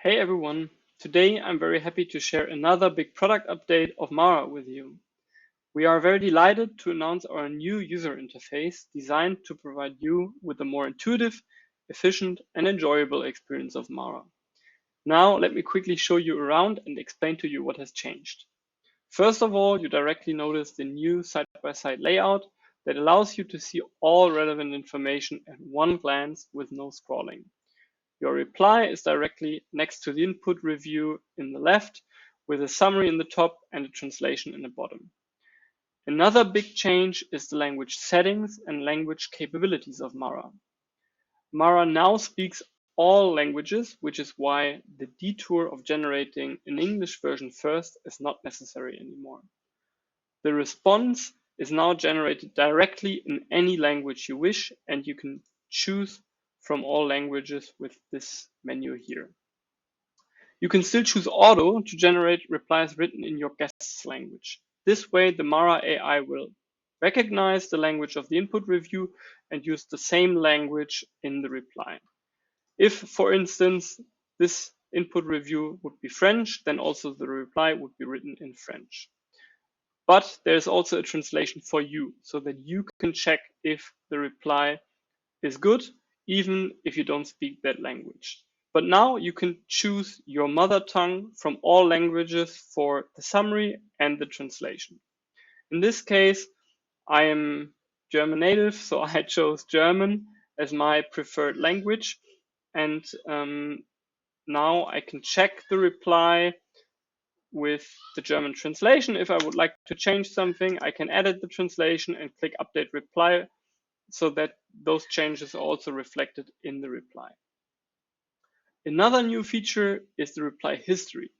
Hey everyone, today I'm very happy to share another big product update of Mara with you. We are very delighted to announce our new user interface designed to provide you with a more intuitive, efficient and enjoyable experience of Mara. Now let me quickly show you around and explain to you what has changed. First of all, you directly notice the new side-by-side layout that allows you to see all relevant information at one glance with no scrolling. Your reply is directly next to the input review in the left, with a summary in the top and a translation in the bottom. Another big change is the language settings and language capabilities of Mara. Mara now speaks all languages, which is why the detour of generating an English version first is not necessary anymore. The response is now generated directly in any language you wish, and you can choose from all languages with this menu here. You can still choose auto to generate replies written in your guest's language. This way, the Mara AI will recognize the language of the input review and use the same language in the reply. If, for instance, this input review would be French, then also the reply would be written in French. But there's also a translation for you so that you can check if the reply is good, even if you don't speak that language. But now you can choose your mother tongue from all languages for the summary and the translation. In this case, I am German native, so I chose German as my preferred language. And now I can check the reply with the German translation. If I would like to change something, I can edit the translation and click Update Reply so that those changes are also reflected in the reply. Another new feature is the reply history.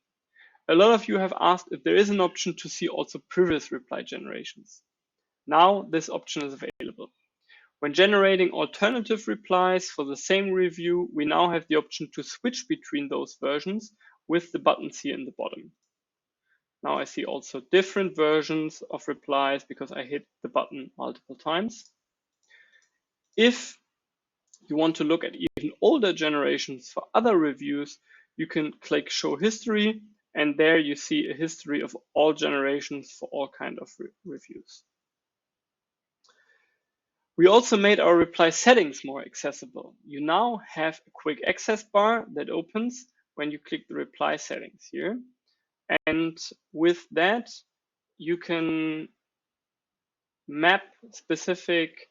A lot of you have asked if there is an option to see also previous reply generations. Now this option is available. When generating alternative replies for the same review, we now have the option to switch between those versions with the buttons here in the bottom. Now I see also different versions of replies because I hit the button multiple times. If you want to look at even older generations for other reviews, you can click Show History, and there you see a history of all generations for all kinds of reviews. We also made our reply settings more accessible. You now have a quick access bar that opens when you click the reply settings here. And with that, you can map specific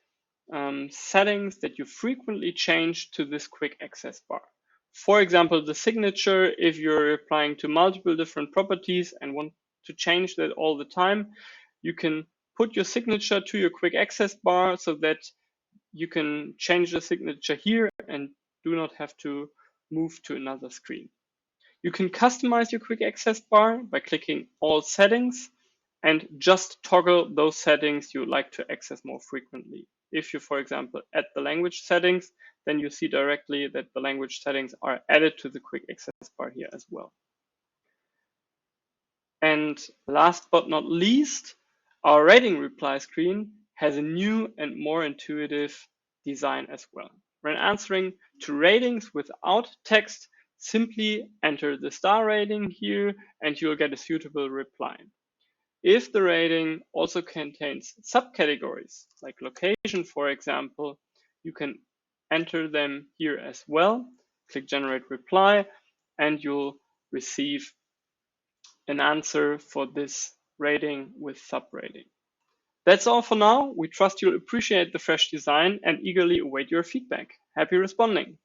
settings that you frequently change to this quick access bar. For example, the signature, if you're applying to multiple different properties and want to change that all the time, you can put your signature to your quick access bar so that you can change the signature here and do not have to move to another screen. You can customize your quick access bar by clicking all settings and just toggle those settings you would like to access more frequently. If you, for example, add the language settings, then you see directly that the language settings are added to the quick access bar here as well. And last but not least, our rating reply screen has a new and more intuitive design as well. When answering to ratings without text, simply enter the star rating here and you'll get a suitable reply. If the rating also contains subcategories, like location, for example, you can enter them here as well. Click Generate Reply, and you'll receive an answer for this rating with sub-rating. That's all for now. We trust you'll appreciate the fresh design and eagerly await your feedback. Happy responding!